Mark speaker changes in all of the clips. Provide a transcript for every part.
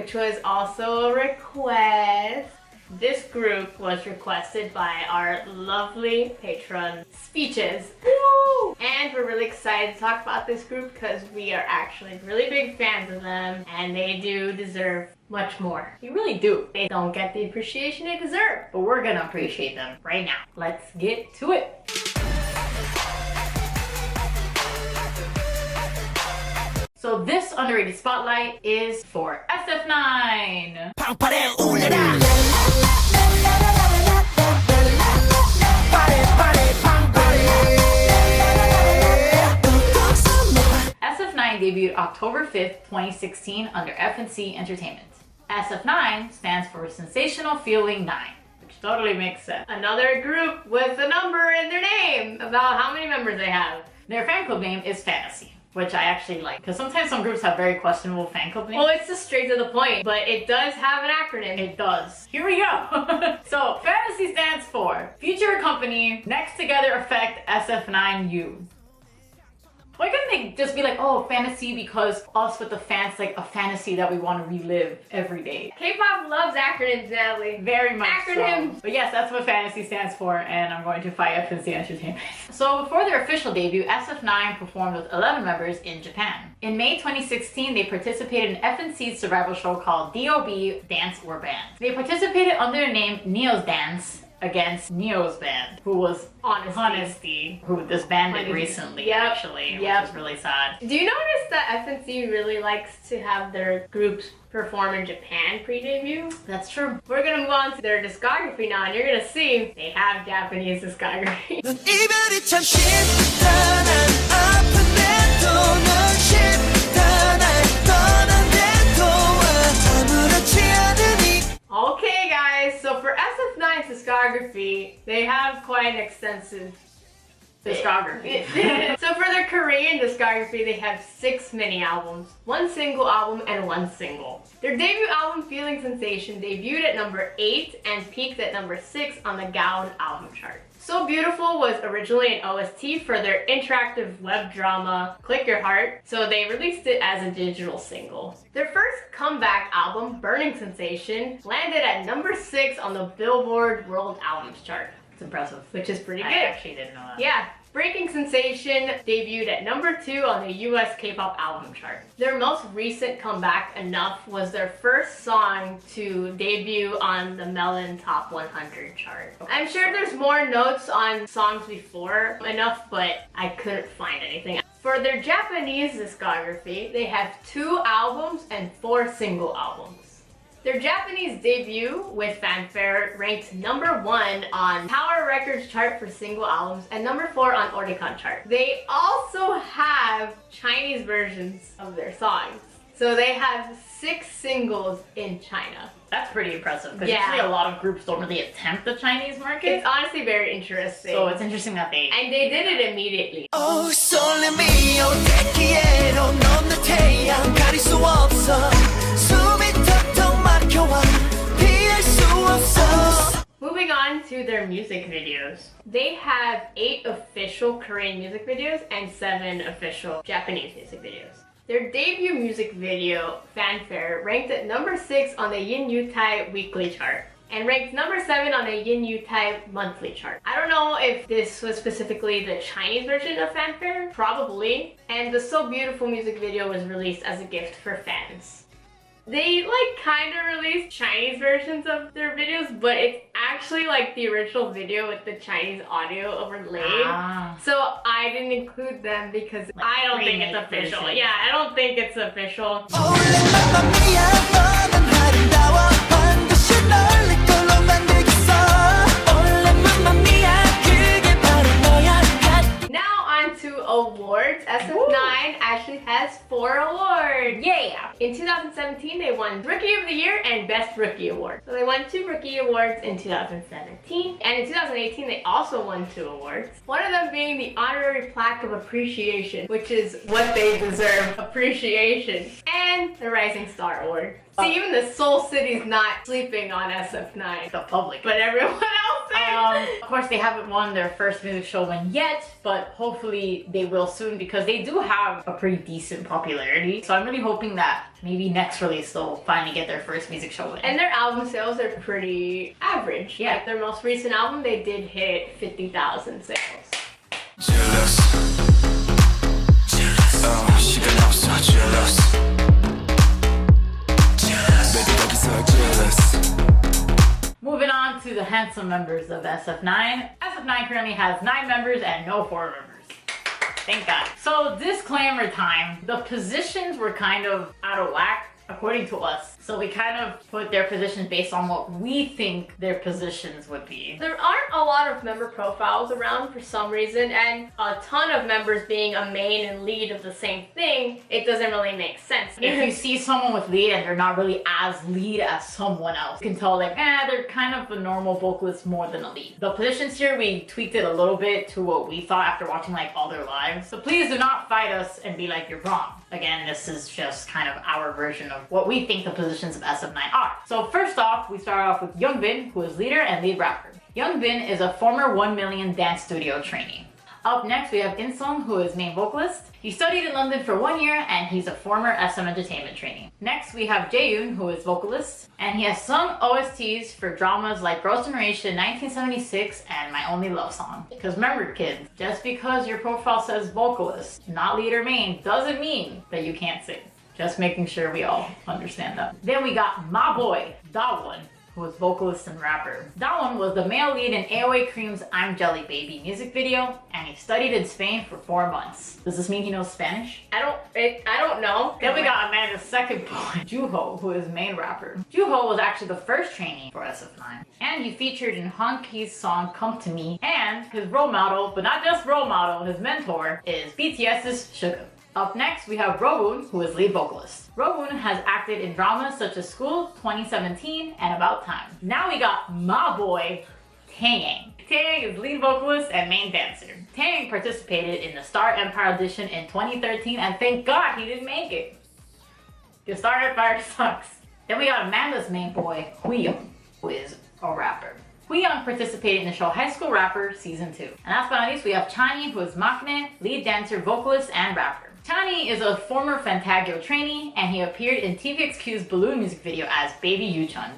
Speaker 1: which was also a request. This group was requested by our lovely patron, Speeches. Woo! And we're really excited to talk about this group because we are actually really big fans of them and they do deserve much more. You really do. They don't get the appreciation they deserve, but we're gonna appreciate them right now. Let's get to it. So this underrated spotlight is for SF9. SF9 debuted October 5th, 2016 under F&C Entertainment. SF9 stands for Sensational Feeling 9, which totally makes sense. Another group with a number in their name about how many members they have. Their fan club name is Fantasy, which I actually like, because sometimes some groups have very questionable fan club names. Well, it's just straight to the point, but it does have an acronym. It does. Here we go. So, Fantasy stands for Future Company Next Together Effect SF9U. Why couldn't they just be like, oh, fantasy, because us with the fans, like a fantasy that we want to relive every day.
Speaker 2: K-pop loves acronyms, Natalie.
Speaker 1: Very much
Speaker 2: Acronyms.
Speaker 1: so. But yes, that's what fantasy stands for, and I'm going to fight F&C Entertainment. So before their official debut, SF9 performed with 11 members in Japan. In May 2016, they participated in F&C's survival show called DOB Dance or Band. They participated under the name Neo's Dance against Neo's band, who was Honesty, who disbanded recently, actually, which is really sad.
Speaker 2: Do you notice that FNC really likes to have their groups perform in Japan pre-debut?
Speaker 1: That's true.
Speaker 2: We're gonna move on to their discography now, and you're gonna see they have Japanese discography. Okay guys, so for SF9's discography, they have quite an extensive discography. So for their Korean discography, they have 6 mini albums, 1 single album, and 1 single. Their debut album, Feeling Sensation, debuted at number 8 and peaked at number 6 on the Gaon album chart. So Beautiful was originally an OST for their interactive web drama Click Your Heart, so they released it as a digital single. Their first comeback album, Burning Sensation, landed at number 6 on the Billboard World Albums chart.
Speaker 1: It's impressive.
Speaker 2: Which is pretty good.
Speaker 1: I actually didn't know that.
Speaker 2: Yeah. Breaking Sensation debuted at number 2 on the US K-pop album chart. Their most recent comeback, Enough, was their first song to debut on the Melon Top 100 chart. I'm sure there's more notes on songs before Enough, but I couldn't find anything. For their Japanese discography, they have 2 albums and 4 single albums. Their Japanese debut, with fanfare, ranked number 1 on Tower Records chart for single albums and number 4 on Oricon chart. They also have Chinese versions of their songs. So they have 6 singles in China.
Speaker 1: That's pretty impressive, because usually a lot of groups don't really attempt the Chinese market.
Speaker 2: It's honestly very interesting.
Speaker 1: So it's interesting that they...
Speaker 2: And they did it immediately.
Speaker 3: Oh, sole mio, te quiero, 넌 내 태양 가릴 수 없어. 숨이 턱턱 막혀와, 피할 수 없어.
Speaker 2: Moving on to their music videos. They have 8 official Korean music videos and 7 official Japanese music videos. Their debut music video, Fanfare, ranked at number 6 on the Yin Yutai weekly chart and ranked number 7 on the Yin Yutai monthly chart. I don't know if this was specifically the Chinese version of Fanfare, probably, and the So Beautiful music video was released as a gift for fans. They kind of released Chinese versions of their videos, but it's actually the original video with the Chinese audio overlaid. So I didn't include them because I don't think it's official.
Speaker 1: version.
Speaker 2: Yeah, I don't think it's official. Now on to awards. SF9 actually has 4 awards. Yeah! In 2017, they won Rookie of the Year and Best Rookie Award. So they won 2 Rookie Awards in 2017. And in 2018, they also won 2 awards. One of them being the Honorary Plaque of Appreciation, which is what they deserve, appreciation. And the Rising Star Award. See, even the Seoul City's not sleeping on SF9.
Speaker 1: The public.
Speaker 2: But everyone else is.
Speaker 1: Of course, they haven't won their first music show win yet, but hopefully they will soon, because they do have a pretty decent popularity. So I'm really hoping that maybe next release they'll finally get their first music show win.
Speaker 2: And their album sales are pretty average.
Speaker 1: Yeah.
Speaker 2: Like their most recent album, they did hit 50,000 sales.
Speaker 3: Jealous. 시간 없어 jealous. Baby 거기서 jealous.
Speaker 1: Moving on to the handsome members of SF9. SF9 currently has 9 members and no 4 members. Thank God. So disclaimer time, the positions were kind of out of whack according to us. So we kind of put their positions based on what we think their positions would be.
Speaker 2: There aren't a lot of member profiles around for some reason, and a ton of members being a main and lead of the same thing, it doesn't really make sense.
Speaker 1: If you see someone with lead and they're not really as lead as someone else, you can tell like, they're kind of a normal vocalist more than a lead. The positions here, we tweaked it a little bit to what we thought after watching like all their lives. So please do not fight us and be like, you're wrong. Again, this is just kind of our version of what we think the positions of SF9 are. So first off, we start off with Youngbin, who is leader and lead rapper. Youngbin is a former 1 Million dance studio trainee. Up next, we have Insung, who is main vocalist. He studied in London for 1 year and he's a former SM Entertainment trainee. Next, we have Jaeyoon, who is vocalist, and he has sung OSTs for dramas like Girls' Generation, 1976, and My Only Love Song. Because remember, kids, just because your profile says vocalist, not lead or main, doesn't mean that you can't sing. Just making sure we all understand that. Then we got my boy, Dawon, who was vocalist and rapper. Dawon was the male lead in AOA Cream's I'm Jelly Baby music video, and he studied in Spain for 4 months. Does this mean he knows Spanish?
Speaker 2: I don't know.
Speaker 1: Then we got Amanda's second boy, Juho, who is main rapper. Juho was actually the first trainee for SF9, and he featured in Honki's song Come To Me, and his role model, but not just role model, his mentor, is BTS's Suga. Up next, we have Rowoon, who is lead vocalist. Rowoon has acted in dramas such as School, 2017, and About Time. Now we got my boy, Taeyang. Taeyang is lead vocalist and main dancer. Taeyang participated in the Star Empire audition in 2013, and thank God he didn't make it. The Star Empire sucks. Then we got Amanda's main boy, Hwiyoung, who is a rapper. Hwiyoung participated in the show High School Rapper Season 2. And last but not least, we have Chani, who is maknae, lead dancer, vocalist, and rapper. Chani is a former Fantagio trainee, and he appeared in TVXQ's Balloon music video as Baby Yuchun.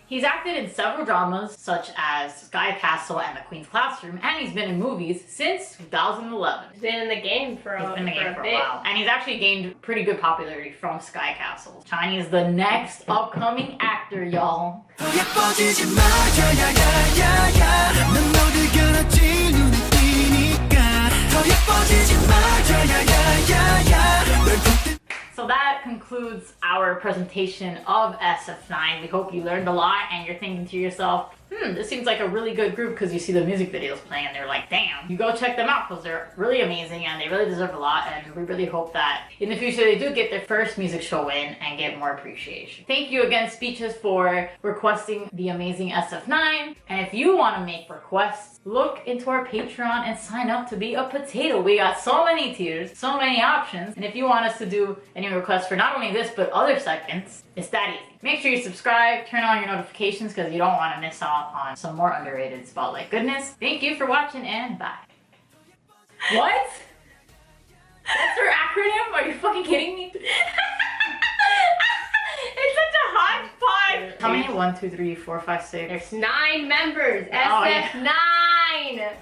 Speaker 1: He's acted in several dramas such as Sky Castle and The Queen's Classroom, and he's been in movies since 2011.
Speaker 2: He's been in the game for a bit.
Speaker 1: While. And he's actually gained pretty good popularity from Sky Castle. Chani is the next upcoming actor, y'all. So that concludes our presentation of SF9. We hope you learned a lot and you're thinking to yourself, this seems like a really good group, because you see the music videos playing and they're like, damn, you go check them out because they're really amazing and they really deserve a lot, and we really hope that in the future they do get their first music show win and get more appreciation. Thank you again, Speeches, for requesting the amazing SF9. And if you want to make requests, look into our Patreon and sign up to be a potato. We got so many tiers, so many options, and if you want us to do any requests for not only this but other segments, it's that easy. Make sure you subscribe, turn on your notifications, because you don't want to miss out on some more underrated spotlight goodness. Thank you for watching, and bye. What? That's her acronym? Are you fucking kidding me?
Speaker 2: It's such a hodgepodge.
Speaker 1: How many? 1, 2, 3, 4, 5, 6.
Speaker 2: There's 9 members.
Speaker 1: Oh, yeah.
Speaker 2: SF9.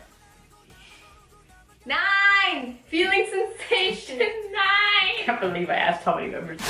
Speaker 2: 9. Feeling sensation. 9.
Speaker 1: I can't believe I asked how many members.